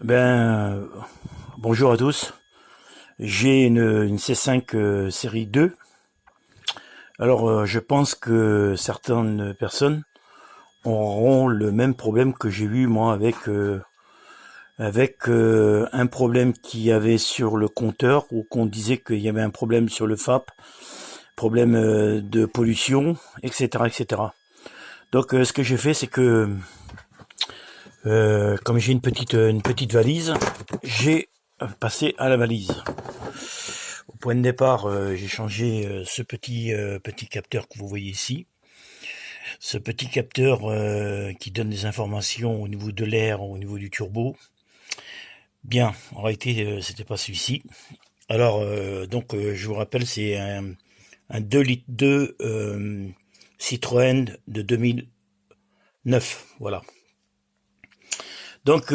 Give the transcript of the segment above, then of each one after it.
Ben, bonjour à tous. J'ai une C5 série 2. Alors, je pense que certaines personnes auront le même problème que j'ai eu moi avec un problème qu'il y avait sur le compteur ou qu'on disait qu'il y avait un problème sur le FAP, problème de pollution, etc., etc. Donc, ce que j'ai fait, c'est que comme j'ai une petite valise, j'ai passé à la valise. Au point de départ, j'ai changé ce petit capteur que vous voyez ici. Ce petit capteur qui donne des informations au niveau de l'air, au niveau du turbo. Bien, en réalité, c'était pas celui-ci. Alors, je vous rappelle, c'est un 2 litres 2 Citroën de 2009. Voilà. Donc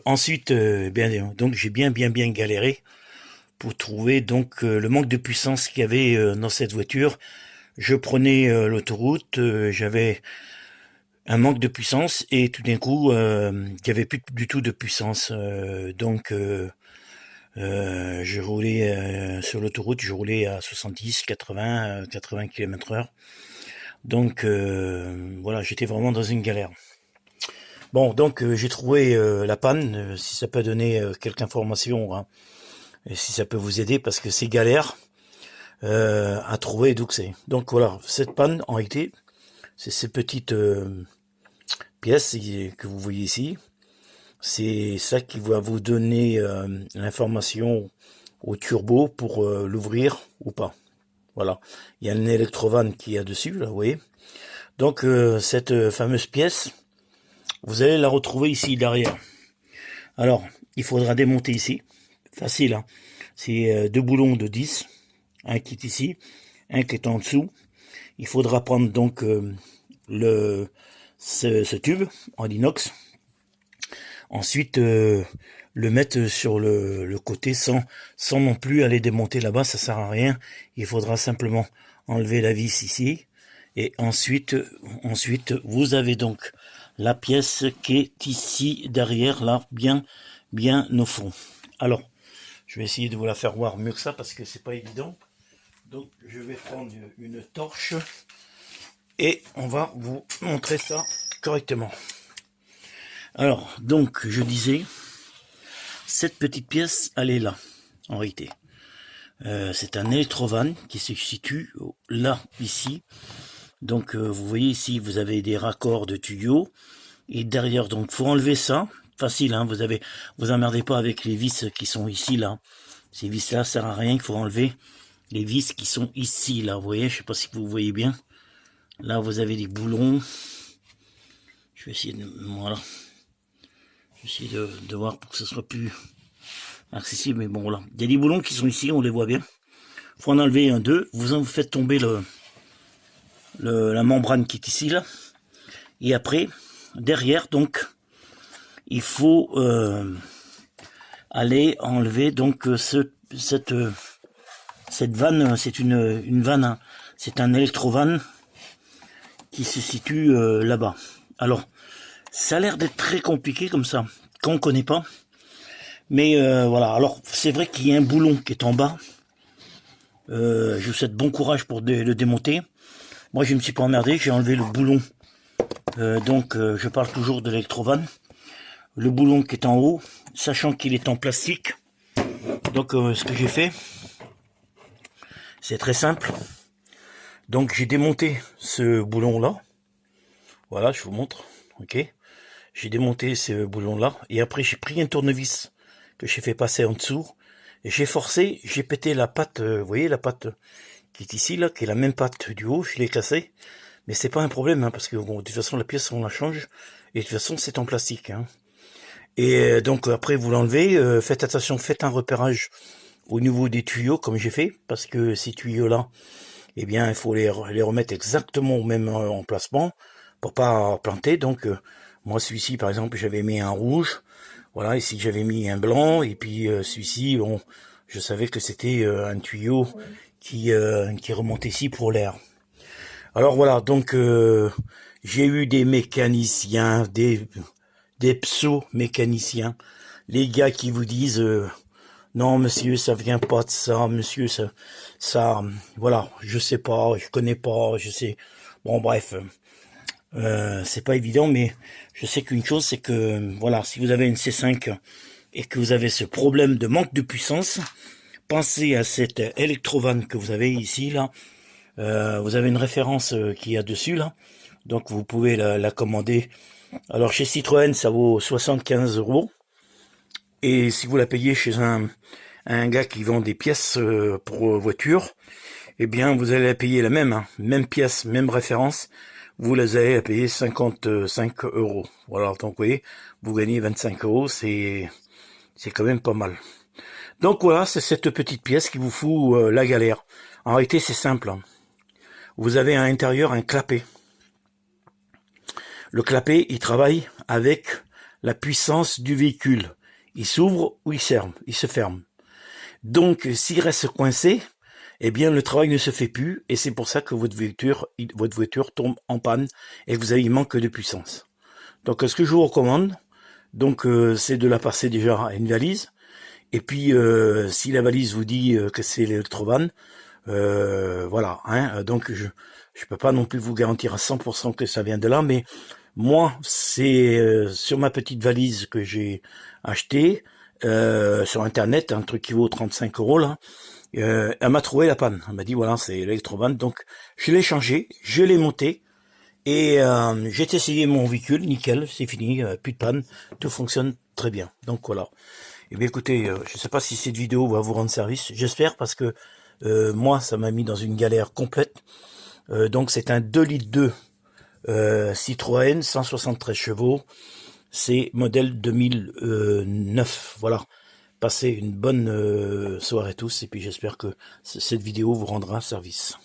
ensuite, donc j'ai bien galéré pour trouver donc le manque de puissance qu'il y avait dans cette voiture. Je prenais l'autoroute, j'avais un manque de puissance et tout d'un coup, il n'y avait plus du tout de puissance. Je roulais sur l'autoroute, je roulais à 70, 80, 80 km/h. Donc voilà, j'étais vraiment dans une galère. Bon, donc j'ai trouvé la panne, si ça peut donner quelques informations, hein, et si ça peut vous aider, parce que c'est galère à trouver d'où que c'est. Donc voilà, cette panne, en réalité, c'est ces petites pièces que vous voyez ici. C'est ça qui va vous donner l'information au turbo pour l'ouvrir ou pas. Voilà, il y a une électrovanne qui est dessus, là, vous voyez. Donc cette fameuse pièce, vous allez la retrouver ici derrière. Alors, il faudra démonter ici. Facile, hein. C'est deux boulons de 10. Un qui est ici, un qui est en dessous. Il faudra prendre donc ce tube en inox. Ensuite, le mettre sur le côté sans non plus aller démonter là-bas, ça sert à rien. Il faudra simplement enlever la vis ici. Et ensuite, vous avez donc la pièce qui est ici, derrière, là, bien au fond. Alors, je vais essayer de vous la faire voir mieux que ça, parce que c'est pas évident. Donc, je vais prendre une torche, et on va vous montrer ça correctement. Alors, donc, je disais, cette petite pièce, elle est là, en réalité. C'est un électrovanne qui se situe là, ici. Donc vous voyez ici, vous avez des raccords de tuyaux. Et derrière, donc faut enlever ça. Facile, hein, vous emmerdez pas avec les vis qui sont ici, là. Ces vis-là, ça sert à rien, il faut enlever les vis qui sont ici, là. Vous voyez, je sais pas si vous voyez bien. Là, vous avez des boulons. Je vais essayer de... Voilà. Je vais essayer de voir pour que ce soit plus accessible, mais bon, voilà. Il y a des boulons qui sont ici, on les voit bien. Faut en enlever un, deux. Vous en faites tomber la membrane qui est ici, là. Et après, derrière, donc, il faut aller enlever donc cette vanne. C'est une vanne, hein. C'est un électrovanne qui se situe là-bas. Alors, ça a l'air d'être très compliqué comme ça, qu'on ne connaît pas. Mais voilà, alors c'est vrai qu'il y a un boulon qui est en bas. Je vous souhaite bon courage pour le démonter. Moi, je ne me suis pas emmerdé, j'ai enlevé le boulon. Je parle toujours de l'électrovanne. Le boulon qui est en haut, sachant qu'il est en plastique. Donc, ce que j'ai fait, c'est très simple. Donc, j'ai démonté ce boulon-là. Voilà, je vous montre. Ok. J'ai démonté ce boulon-là. Et après, j'ai pris un tournevis que j'ai fait passer en dessous. Et j'ai forcé, j'ai pété la patte, vous voyez la patte qui est ici, là, qui est la même patte du haut, je l'ai cassée. Mais c'est pas un problème, hein, parce que bon, de toute façon, la pièce, on la change. Et de toute façon, c'est en plastique. Hein. Et donc, après, vous l'enlevez. Faites attention, faites un repérage au niveau des tuyaux, comme j'ai fait. Parce que ces tuyaux-là, eh bien, il faut les remettre exactement au même emplacement pour pas planter. Donc, moi, celui-ci, par exemple, j'avais mis un rouge. Voilà, ici, j'avais mis un blanc. Et puis, celui-ci, bon, je savais que c'était un tuyau qui remontait ici pour l'air. Alors voilà, donc j'ai eu des mécaniciens, des pseudo-mécaniciens, les gars qui vous disent non monsieur ça vient pas de ça, monsieur ça voilà, je sais pas, je connais pas, je sais. Bon bref, c'est pas évident, mais je sais qu'une chose c'est que voilà, si vous avez une C5 et que vous avez ce problème de manque de puissance, pensez à cette Electrovan que vous avez ici là. Vous avez une référence qu'il y a dessus là, donc vous pouvez la commander. Alors chez Citroën ça vaut 75 €, et si vous la payez chez un gars qui vend des pièces pour voiture, eh bien vous allez la payer la même, hein, même pièce, même référence, vous les allez la payer 55 €. Voilà, donc vous voyez, vous gagnez 25 €, c'est quand même pas mal. Donc voilà, c'est cette petite pièce qui vous fout la galère. En réalité c'est simple, hein. Vous avez à l'intérieur un clapet. Le clapet, il travaille avec la puissance du véhicule. Il s'ouvre ou il se ferme. Donc, s'il reste coincé, eh bien, le travail ne se fait plus, et c'est pour ça que votre voiture tombe en panne et que vous avez un manque de puissance. Donc, ce que je vous recommande, donc, c'est de la passer déjà à une valise. Et puis, si la valise vous dit que c'est l'Electrovan, voilà, hein, donc je peux pas non plus vous garantir à 100% que ça vient de là, mais moi c'est sur ma petite valise que j'ai acheté sur internet, un truc qui vaut 35 € là, elle m'a trouvé la panne, elle m'a dit voilà c'est l'Electrovan, donc je l'ai changé, je l'ai monté et j'ai essayé mon véhicule, nickel, c'est fini, plus de panne, tout fonctionne très bien, donc voilà. Eh bien écoutez, je sais pas si cette vidéo va vous rendre service, j'espère, parce que moi ça m'a mis dans une galère complète. Donc c'est un 2,2 litres Citroën, 173 chevaux, c'est modèle 2009, voilà. Passez une bonne soirée tous, et puis j'espère que cette vidéo vous rendra service.